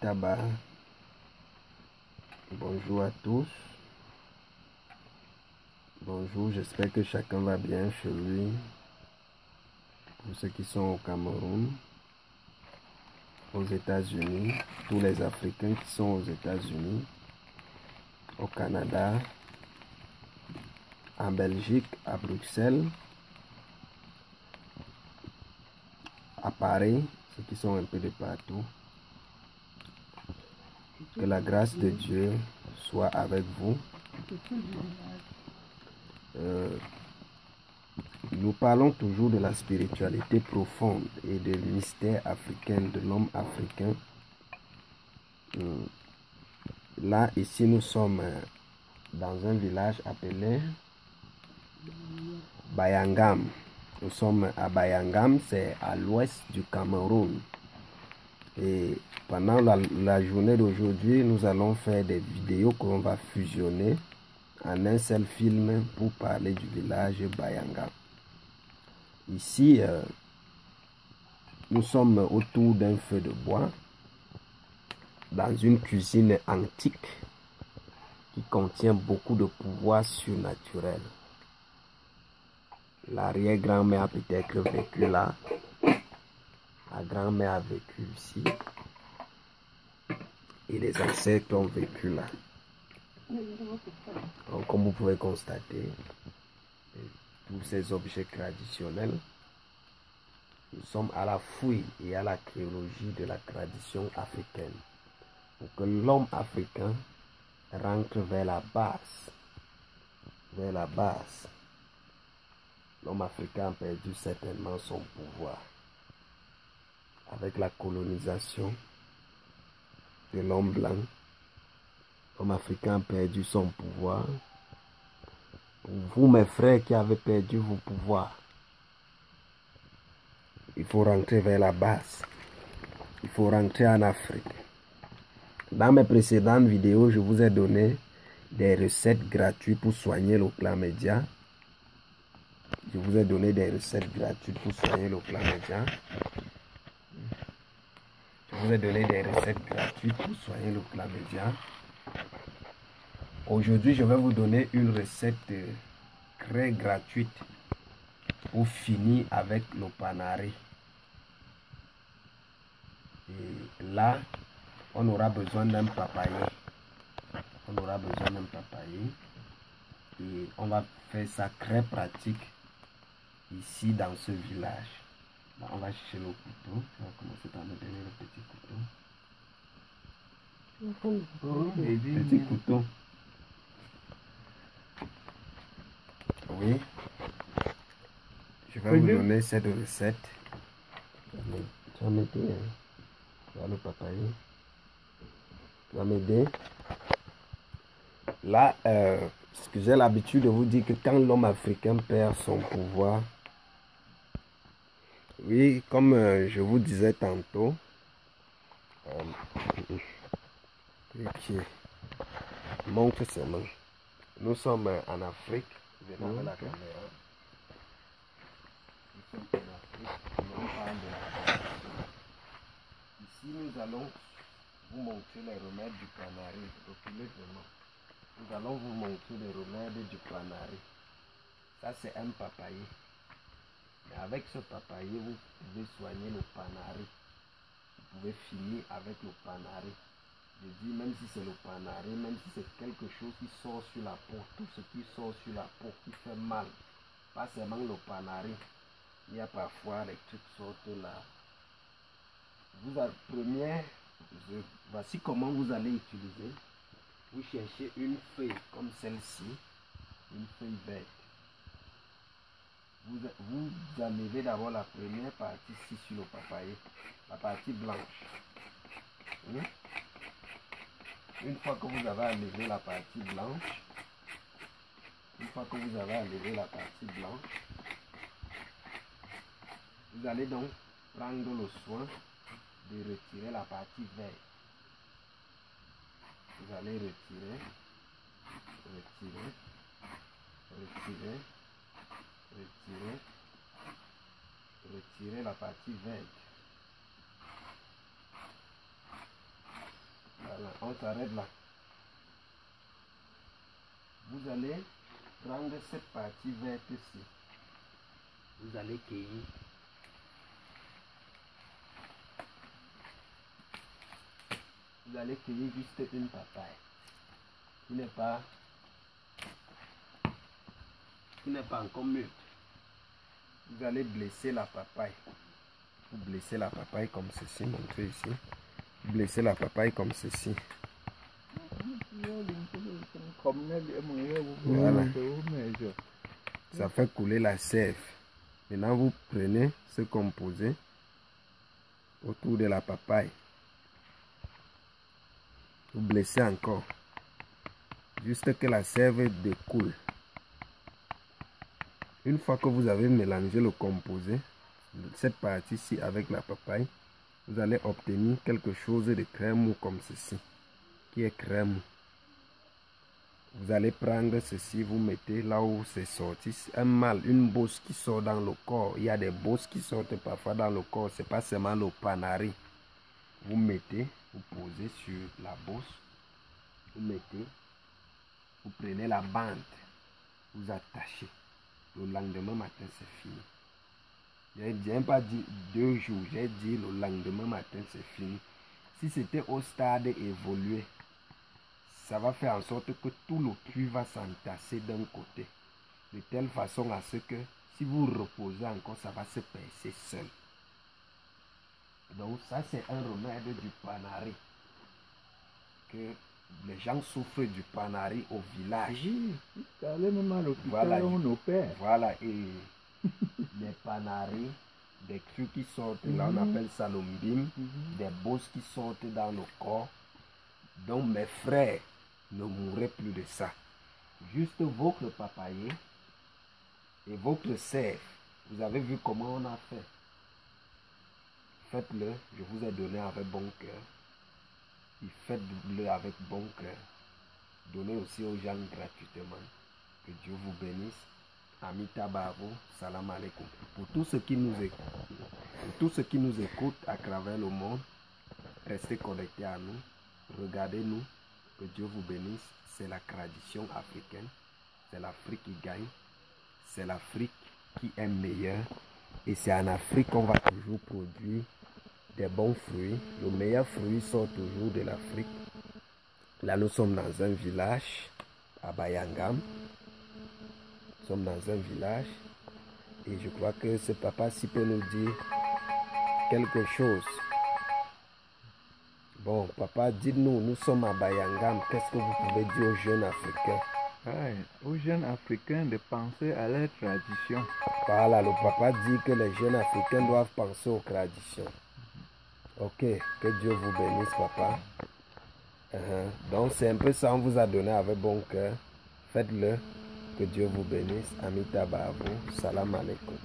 tabac. Bonjour à tous. Bonjour, j'espère que chacun va bien chez lui. Pour ceux qui sont au Cameroun, aux États-Unis, tous les Africains qui sont aux États-Unis, au Canada, en Belgique, à Bruxelles, à Paris, ceux qui sont un peu de partout. Que la grâce de Dieu soit avec vous. Nous parlons toujours de la spiritualité profonde et des mystères africains, de l'homme africain. Là, ici, nous sommes dans un village appelé Bayangam. Nous sommes à Bayangam, c'est à l'ouest du Cameroun. Et pendant la journée d'aujourd'hui, nous allons faire des vidéos qu'on va fusionner en un seul film pour parler du village Bayangam. Ici, nous sommes autour d'un feu de bois, dans une cuisine antique qui contient beaucoup de pouvoirs surnaturels. L'arrière-grand-mère a peut-être vécu là. La grand-mère a vécu ici. Et les ancêtres ont vécu là. Donc, comme vous pouvez constater, tous ces objets traditionnels, nous sommes à la fouille et à l'archéologie de la tradition africaine. Pour que l'homme africain rentre vers la base. Vers la base. L'homme africain a perdu certainement son pouvoir. Avec la colonisation de l'homme blanc, l'homme africain a perdu son pouvoir. Pour vous, mes frères, qui avez perdu vos pouvoirs, il faut rentrer vers la base. Il faut rentrer en Afrique. Dans mes précédentes vidéos, je vous ai donné des recettes gratuites pour soigner le chlamydia. Je vous ai donné des recettes gratuites pour soigner le chlamydia. Je vous ai donné des recettes gratuites pour soigner le chlamydia. Aujourd'hui, je vais vous donner une recette très gratuite pour finir avec le panari. Et là, on aura besoin d'un papaye. On aura besoin d'un papaye. Et on va faire ça très pratique ici dans ce village. Là, on va chercher le couteau. On va commencer par me donner le petit couteau. Petit couteau. Oui. Je vais vous donner cette recette. Tu vas m'aider. Tu vas le papaye. Tu vas m'aider. Là, ce que j'ai l'habitude de vous dire, que quand l'homme africain perd son pouvoir, oui, comme je vous disais tantôt, montre ses mains. Nous sommes en Afrique. Venons à la caméra. Nous sommes en Afrique. On parle de la tradition. Ici, nous allons vous montrer les remèdes du panari. Reculez vraiment. Nous allons vous montrer les remèdes du panari. Ça, c'est un papaye. Mais avec ce papaye, vous pouvez soigner le panari. Vous pouvez finir avec le panari. Je dis, même si c'est le panari, même si c'est quelque chose qui sort sur la peau, tout ce qui sort sur la peau, qui fait mal, pas seulement le panari, il y a parfois les trucs sortent là. Vous avez voici comment vous allez utiliser. Vous cherchez une feuille comme celle-ci, une feuille verte. Vous enlevez d'abord la première partie ici sur le papaye, la partie blanche. Une fois que vous avez enlevé la partie blanche, vous allez donc prendre le soin de retirer la partie verte. Vous allez retirer la partie verte. On s'arrête là. Vous allez prendre cette partie verte-ci. Vous allez cueillir. Vous allez cueillir juste une papaye qui n'est pas encore mûre. Vous allez blesser la papaye. Vous blessez la papaye comme ceci, montrez ici. Vous blessez la papaye comme ceci. Voilà. Ça fait couler la sève. Maintenant vous prenez ce composé autour de la papaye. Vous blessez encore. Juste que la sève découle. Une fois que vous avez mélangé le composé, cette partie-ci avec la papaye, vous allez obtenir quelque chose de crémeux comme ceci, qui est crémeux. Vous allez prendre ceci, vous mettez là où c'est sorti. Un mâle, une bosse qui sort dans le corps. Il y a des bosses qui sortent parfois dans le corps. C'est pas seulement le panari. Vous mettez, vous posez sur la bosse. Vous mettez, vous prenez la bande, vous attachez. Le lendemain matin, c'est fini. Je n'ai pas dit 2 jours, j'ai dit le lendemain matin, c'est fini. Si c'était au stade évolué, ça va faire en sorte que tout le puits va s'entasser d'un côté. De telle façon à ce que si vous reposez encore, ça va se percer seul. Donc ça, c'est un remède du panari. Que les gens souffrent du panari au village. Voilà, et les panaris, des trucs qui sortent, là on appelle ça l'ombim, des bosses qui sortent dans le corps. Donc mes frères ne mourraient plus de ça. Juste votre papayer et votre sève. Vous avez vu comment on a fait. Faites-le, je vous ai donné avec bon cœur. Et faites-le avec bon cœur. Donnez aussi aux gens gratuitement. Que Dieu vous bénisse. Amita Babo, salam alaikum. Pour tous ceux qui nous écoutent à travers le monde, restez connectés à nous. Regardez-nous. Que Dieu vous bénisse. C'est la tradition africaine. C'est l'Afrique qui gagne. C'est l'Afrique qui est meilleure. Et c'est en Afrique qu'on va toujours produire des bons fruits. Le meilleur fruit sort toujours de l'Afrique. Là, nous sommes dans un village à Bayangam. Nous sommes dans un village. Et je crois que ce papa-ci peut nous dire quelque chose. Bon, papa, dites-nous, nous sommes à Bayangam. Qu'est-ce que vous pouvez dire aux jeunes Africains? Aux jeunes Africains de penser à leur tradition. Voilà, le papa dit que les jeunes Africains doivent penser aux traditions. Ok, que Dieu vous bénisse, papa. Donc, c'est un peu ça, on vous a donné avec bon cœur. Faites-le. Que Dieu vous bénisse. Amita Babo. Salam alaikum.